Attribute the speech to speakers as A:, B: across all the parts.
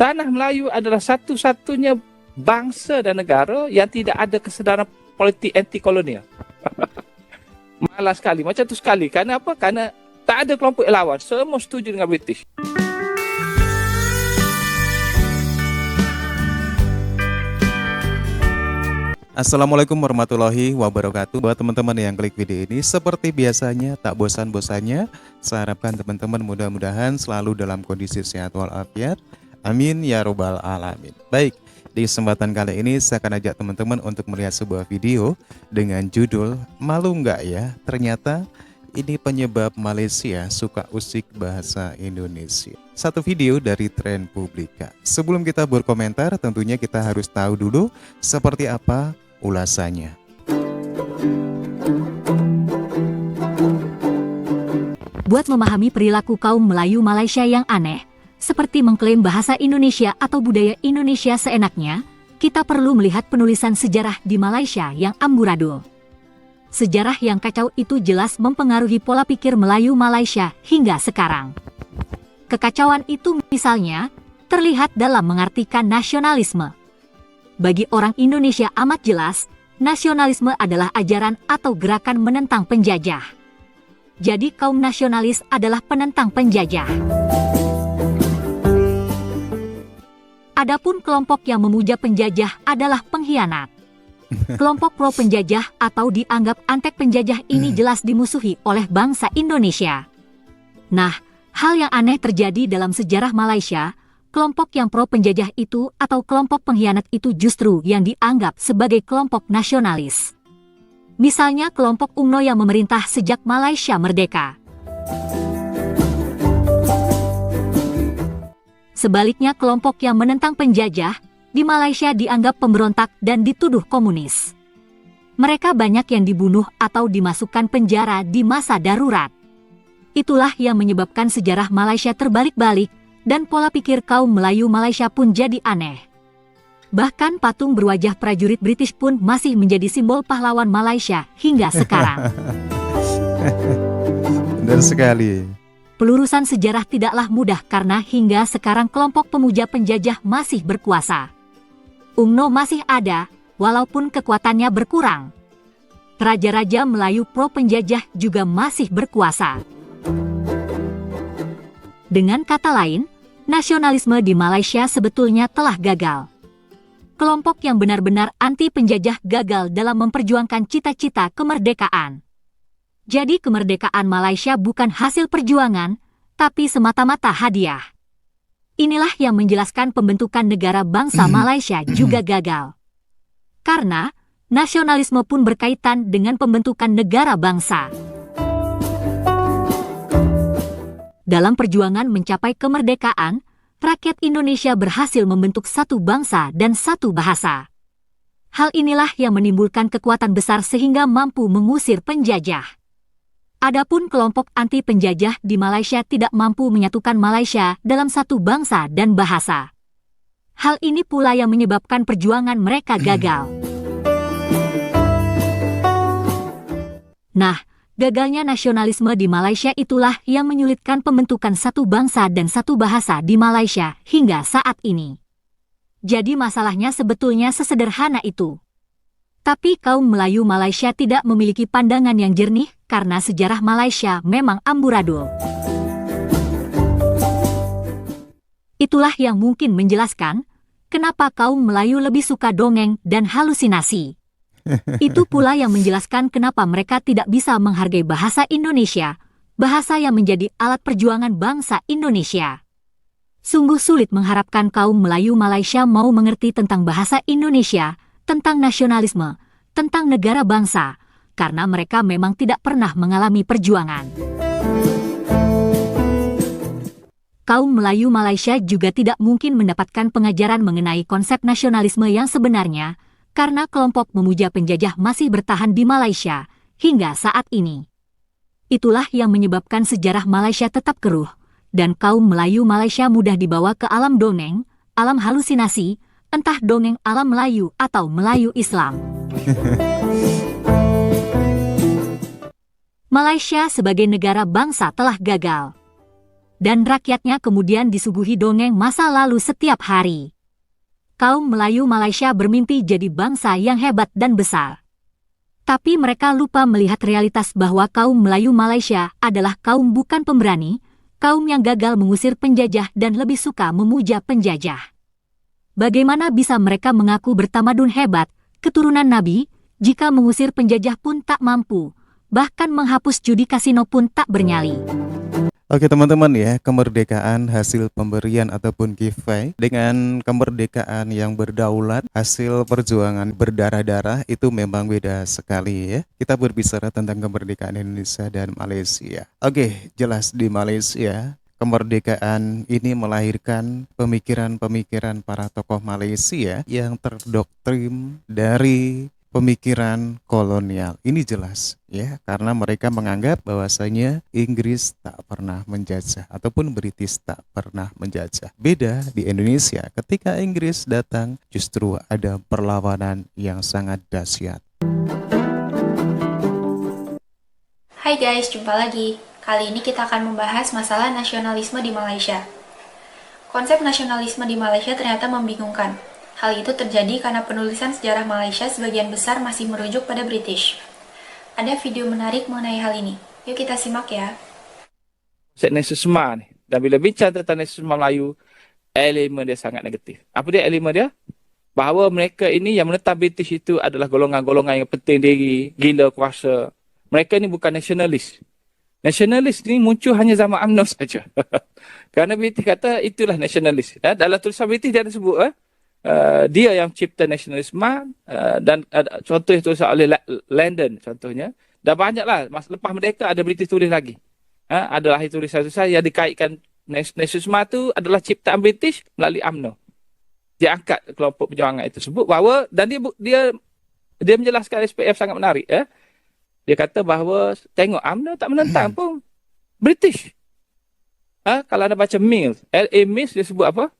A: Tanah Melayu adalah satu-satunya bangsa dan negara yang tidak ada kesedaran politik anti kolonial. Malas sekali, macam tu sekali. Karena apa? Karena tak ada kelompok yang lawan. Semua setuju dengan British.
B: Assalamualaikum warahmatullahi wabarakatuh. Buat teman-teman yang klik video ini, seperti biasanya tak bosan-bosannya, saya harapkan teman-teman mudah-mudahan selalu dalam kondisi sehat walafiat. Amin ya robbal alamin. Baik, di kesempatan kali ini saya akan ajak teman-teman untuk melihat sebuah video dengan judul "Malu nggak ya? Ternyata ini penyebab Malaysia suka usik bahasa Indonesia." Satu video dari Trend Publika. Sebelum kita berkomentar, tentunya kita harus tahu dulu seperti apa ulasannya.
C: Buat memahami perilaku kaum Melayu Malaysia yang aneh, seperti mengklaim bahasa Indonesia atau budaya Indonesia seenaknya, kita perlu melihat penulisan sejarah di Malaysia yang amburadul. Sejarah yang kacau itu jelas mempengaruhi pola pikir Melayu Malaysia hingga sekarang. Kekacauan itu misalnya terlihat dalam mengartikan nasionalisme. Bagi orang Indonesia amat jelas, nasionalisme adalah ajaran atau gerakan menentang penjajah. Jadi kaum nasionalis adalah penentang penjajah. Adapun kelompok yang memuja penjajah adalah pengkhianat. Kelompok pro penjajah atau dianggap antek penjajah ini jelas dimusuhi oleh bangsa Indonesia. Nah, hal yang aneh terjadi dalam sejarah Malaysia. Kelompok yang pro penjajah itu atau kelompok pengkhianat itu justru yang dianggap sebagai kelompok nasionalis. Misalnya kelompok UMNO yang memerintah sejak Malaysia merdeka. Sebaliknya kelompok yang menentang penjajah di Malaysia dianggap pemberontak dan dituduh komunis. Mereka banyak yang dibunuh atau dimasukkan penjara di masa darurat. Itulah yang menyebabkan sejarah Malaysia terbalik-balik dan pola pikir kaum Melayu Malaysia pun jadi aneh. Bahkan patung berwajah prajurit British pun masih menjadi simbol pahlawan Malaysia hingga sekarang.
B: Benar sekali.
C: Pelurusan sejarah tidaklah mudah karena hingga sekarang kelompok pemuja penjajah masih berkuasa. UMNO masih ada, walaupun kekuatannya berkurang. Raja-raja Melayu pro penjajah juga masih berkuasa. Dengan kata lain, nasionalisme di Malaysia sebetulnya telah gagal. Kelompok yang benar-benar anti penjajah gagal dalam memperjuangkan cita-cita kemerdekaan. Jadi kemerdekaan Malaysia bukan hasil perjuangan, tapi semata-mata hadiah. Inilah yang menjelaskan pembentukan negara bangsa Malaysia juga gagal. Karena nasionalisme pun berkaitan dengan pembentukan negara bangsa. Dalam perjuangan mencapai kemerdekaan, rakyat Indonesia berhasil membentuk satu bangsa dan satu bahasa. Hal inilah yang menimbulkan kekuatan besar sehingga mampu mengusir penjajah. Adapun kelompok anti penjajah di Malaysia tidak mampu menyatukan Malaysia dalam satu bangsa dan bahasa. Hal ini pula yang menyebabkan perjuangan mereka gagal. Nah, gagalnya nasionalisme di Malaysia itulah yang menyulitkan pembentukan satu bangsa dan satu bahasa di Malaysia hingga saat ini. Jadi masalahnya sebetulnya sesederhana itu. Tapi kaum Melayu Malaysia tidak memiliki pandangan yang jernih karena sejarah Malaysia memang amburadul. Itulah yang mungkin menjelaskan kenapa kaum Melayu lebih suka dongeng dan halusinasi. Itu pula yang menjelaskan kenapa mereka tidak bisa menghargai bahasa Indonesia, bahasa yang menjadi alat perjuangan bangsa Indonesia. Sungguh sulit mengharapkan kaum Melayu Malaysia mau mengerti tentang bahasa Indonesia, tentang nasionalisme, tentang negara bangsa, karena mereka memang tidak pernah mengalami perjuangan. Kaum Melayu Malaysia juga tidak mungkin mendapatkan pengajaran mengenai konsep nasionalisme yang sebenarnya, karena kelompok memuja penjajah masih bertahan di Malaysia hingga saat ini. Itulah yang menyebabkan sejarah Malaysia tetap keruh, dan kaum Melayu Malaysia mudah dibawa ke alam dongeng, alam halusinasi, entah dongeng alam Melayu atau Melayu Islam. Malaysia sebagai negara bangsa telah gagal. dan rakyatnya kemudian disuguhi dongeng masa lalu setiap hari. Kaum Melayu Malaysia bermimpi jadi bangsa yang hebat dan besar. Tapi mereka lupa melihat realitas bahwa kaum Melayu Malaysia adalah kaum bukan pemberani, kaum yang gagal mengusir penjajah dan lebih suka memuja penjajah. Bagaimana bisa mereka mengaku bertamadun hebat, keturunan Nabi, jika mengusir penjajah pun tak mampu, bahkan menghapus judi kasino pun tak bernyali.
B: Oke teman-teman ya, kemerdekaan hasil pemberian ataupun giveaway dengan kemerdekaan yang berdaulat, hasil perjuangan berdarah-darah itu memang beda sekali ya. Kita berbicara tentang kemerdekaan Indonesia dan Malaysia. Oke, jelas di Malaysia kemerdekaan ini melahirkan pemikiran-pemikiran para tokoh Malaysia yang terdoktrin dari pemikiran kolonial. Ini jelas ya, karena mereka menganggap bahwasanya Inggris tak pernah menjajah ataupun British tak pernah menjajah. Beda di Indonesia, ketika Inggris datang justru ada perlawanan yang sangat dahsyat.
D: Hai guys, jumpa lagi. Kali ini kita akan membahas masalah nasionalisme di Malaysia. Konsep nasionalisme di Malaysia ternyata membingungkan. Hal itu terjadi karena penulisan sejarah Malaysia sebagian besar masih merujuk pada British. Ada video menarik mengenai hal ini. Yuk kita simak ya.
A: Konsep nasionalisme ni. Dan bila bincang tentang nasionalisme Melayu, elemen dia sangat negatif. Apa dia elemen dia? Bahawa mereka ini yang menentang British itu adalah golongan-golongan yang penting diri, gila kuasa. Mereka ini bukan nasionalis. Nasionalis ni muncul hanya zaman UMNO saja. Kerana British kata itulah nasionalis. Dalam tulisan British dia ada sebut dia yang cipta nasionalisme dan contoh yang tulis oleh Landon contohnya. Dan banyaklah lepas merdeka ada British tulis lagi. Adalah tulisan-tulisan yang dikaitkan nasionalisme itu adalah ciptaan British melalui UMNO. Dia angkat kelompok perjuangan itu sebut bahawa dan dia menjelaskan SPF sangat menarik ya. Dia kata bahawa tengok UMNO tak menentang pun British. Kalau anda baca Mills, L.A. Mills dia sebut apa?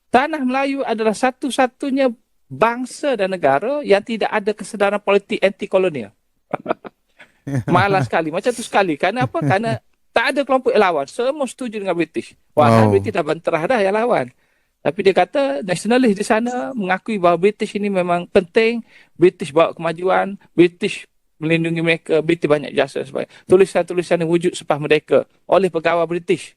A: Tanah Melayu adalah satu-satunya bangsa dan negara yang tidak ada kesedaran politik anti-kolonial. Malas sekali. Macam tu sekali. Kerana apa? Kerana tak ada kelompok yang lawan. Semua setuju dengan British. Wah, British dah benterah dah yang lawan. Tapi dia kata nasionalis di sana mengakui bahawa British ini memang penting. British bawa kemajuan. British melindungi mereka. British banyak jasa sebagainya. Tulisan-tulisan yang wujud selepas merdeka oleh pegawai British.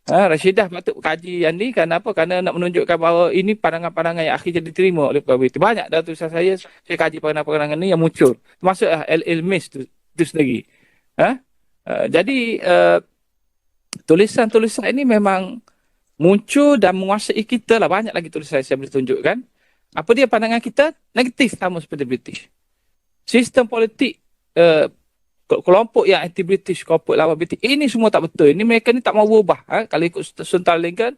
A: Rashidah patut kaji yang ni kerana apa? Kerana nak menunjukkan bahawa ini pandangan-pandangan yang akhirnya diterima oleh pegawai British. Banyak dah tulisan saya kaji pandangan-pandangan ni yang muncul. Termasuk L.L. Mills tu sendiri. Jadi tulisan-tulisan ini memang muncul dan menguasai kita lah. Banyak lagi tulisan saya boleh tunjukkan. Apa dia pandangan kita? Negatif sama seperti British. Sistem politik kelompok yang anti-British, kelompok lawan British, ini semua tak betul. Ini mereka ni tak mau berubah. Kalau ikut Sultan Lincoln,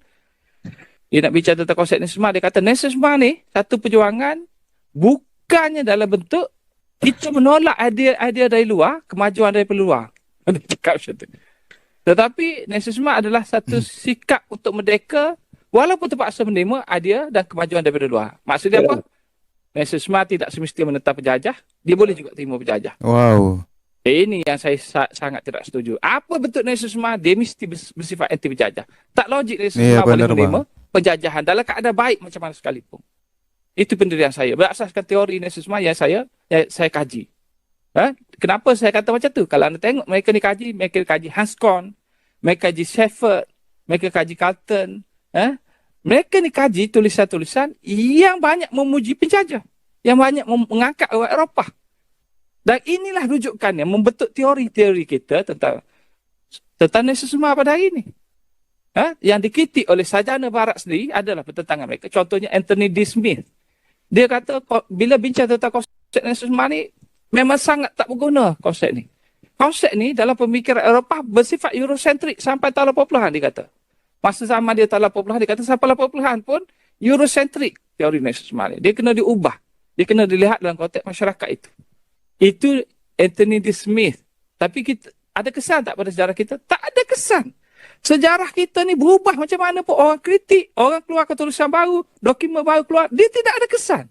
A: dia nak bicara tentang konsep nasionalisme, dia kata nasionalisme ni satu perjuangan bukannya dalam bentuk kita menolak idea dari luar, kemajuan dari luar. Dia cakap macam tu. Tetapi nasionalisme adalah satu sikap untuk merdeka walaupun terpaksa menerima idea dan kemajuan daripada luar. Maksudnya apa? Nasionalisme tidak semestinya menentang penjajah, dia boleh juga terima penjajah.
B: Wow.
A: Ini yang saya sangat tidak setuju. Apa bentuk nasionalisme? Dia mesti bersifat anti penjajah. Tak logik nasionalisme boleh menerima penjajahan dalam keadaan baik macam mana sekalipun. Itu pendirian saya. Berasaskan teori nasionalisme yang saya kaji. Kenapa saya kata macam tu? Kalau anda tengok mereka ni kaji, mereka kaji Hans Kohn, mereka kaji Shepherd, mereka kaji Carlton. Mereka ni kaji tulisan-tulisan yang banyak memuji penjajah, yang banyak mengangkat orang Eropah. Dan inilah rujukannya membentuk teori-teori kita tentang nasionalisme pada hari ini. Yang dikritik oleh sarjana barat sendiri adalah pertentangan mereka. Contohnya Anthony D. Smith. Dia kata bila bincang tentang konsep nasionalisme ni memang sangat tak berguna konsep ni. Konsep ni dalam pemikiran Eropah bersifat Eurocentrik sampai tahun 80-an dia kata. Masa zaman dia tahun 80-an dia kata sampai 80-an pun Eurocentrik teori nasionalisme ni. Dia kena diubah. Dia kena dilihat dalam konteks masyarakat itu. Itu Anthony D. Smith. Tapi kita ada kesan tak pada sejarah kita? Tak ada kesan. Sejarah kita ni berubah macam mana pun orang kritik, orang keluarkan tulisan baru, dokumen baru keluar, dia tidak ada kesan.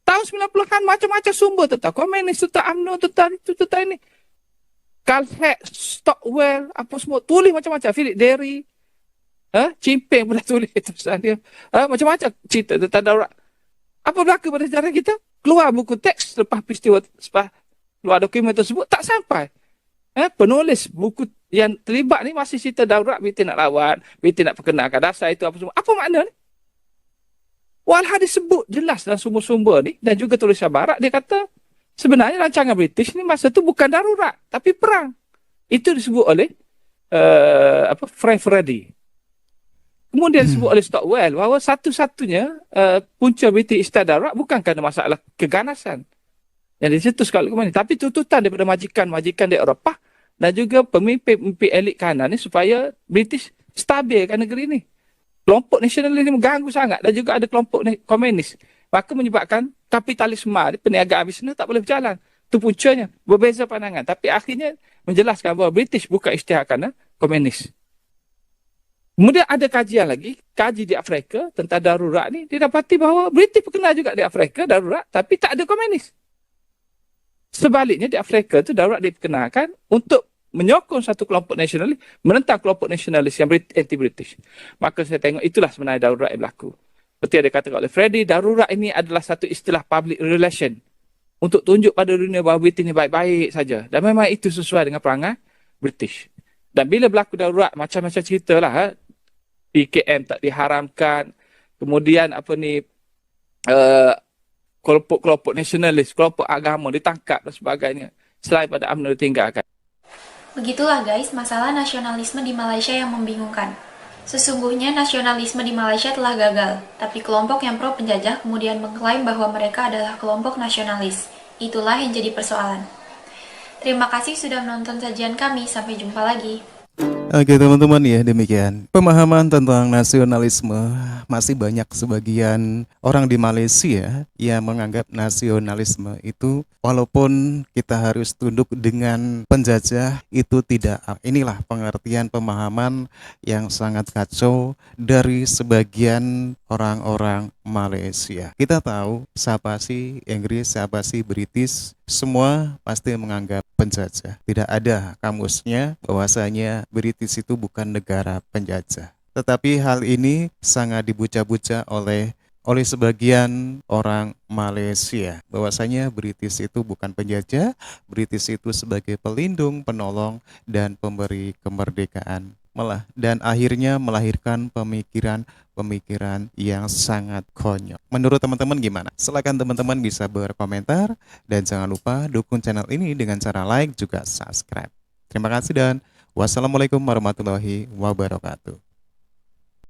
A: Tahun 90-an macam-macam sumber tentang komunis, tentang UMNO, tentang itu, tentang ini. Caltech, Stockwell, apa semua tulis macam-macam. Philip Derry, Cimpeng pernah tulis tulisan dia. Macam-macam cerita tentang darurat. Apa berlaku pada sejarah kita? Keluar buku teks lepas peristiwa, lepas keluar dokumen tersebut, tak sampai. Penulis buku yang terlibat ni masih cerita darurat, BT nak lawan, BT nak perkenalkan dasar itu apa semua. Apa makna ni? Walhal disebut jelas dalam sumber-sumber ni dan juga tulisan barat, dia kata sebenarnya rancangan British ni masa tu bukan darurat tapi perang. Itu disebut oleh Frank Freddy. Kemudian disebut oleh Stockwell bahawa satu-satunya punca British istilah darurat bukan kerana masalah keganasan yang dicetuskan oleh kemana, tapi tuntutan daripada majikan-majikan di Eropah dan juga pemimpin-pemimpin elit kanan ni supaya British stabilkan negeri ni. Kelompok nasionalis ni mengganggu sangat dan juga ada kelompok komunis. Maka menyebabkan kapitalisme, perniagaan bisnes tak boleh berjalan. Itu puncanya. Berbeza pandangan. Tapi akhirnya menjelaskan bahawa British bukan isytihar kerana komunis. Kemudian ada kajian lagi, kaji di Afrika tentang darurat ni, didapati bahawa British berkenal juga di Afrika darurat, tapi tak ada komunis. Sebaliknya di Afrika tu darurat diperkenalkan untuk menyokong satu kelompok nasionalis, menentang kelompok nasionalis yang anti-British. Maka saya tengok itulah sebenarnya darurat yang berlaku. Seperti yang dikatakan oleh Freddy, darurat ini adalah satu istilah public relation untuk tunjuk pada dunia bahawa British ini baik-baik saja. Dan memang itu sesuai dengan perangai British. Dan bila berlaku darurat, macam-macam ceritalah. PKM tak diharamkan. Kemudian kelompok-kelompok nasionalis, kelompok agama ditangkap dan sebagainya. Selain pada UMNO ditinggalkan.
D: Begitulah guys, masalah nasionalisme di Malaysia yang membingungkan. Sesungguhnya nasionalisme di Malaysia telah gagal, tapi kelompok yang pro penjajah kemudian mengklaim bahwa mereka adalah kelompok nasionalis. Itulah yang jadi persoalan. Terima kasih sudah menonton sajian kami, sampai jumpa lagi.
B: Oke teman-teman, ya demikian pemahaman tentang nasionalisme. Masih banyak sebagian orang di Malaysia yang menganggap nasionalisme itu walaupun kita harus tunduk dengan penjajah itu tidak. Inilah pengertian pemahaman yang sangat kacau dari sebagian orang-orang Malaysia. Kita tahu siapa sih Inggris, siapa sih British, semua pasti menganggap penjajah. Tidak ada kamusnya bahwasanya British itu bukan negara penjajah. Tetapi hal ini sangat dibuca-buca oleh sebagian orang Malaysia bahwasanya British itu bukan penjajah, British itu sebagai pelindung, penolong dan pemberi kemerdekaan. Dan akhirnya melahirkan pemikiran yang sangat konyol. Menurut teman-teman gimana? Silakan teman-teman bisa berkomentar dan jangan lupa dukung channel ini dengan cara like juga subscribe. Terima kasih dan wassalamualaikum warahmatullahi wabarakatuh.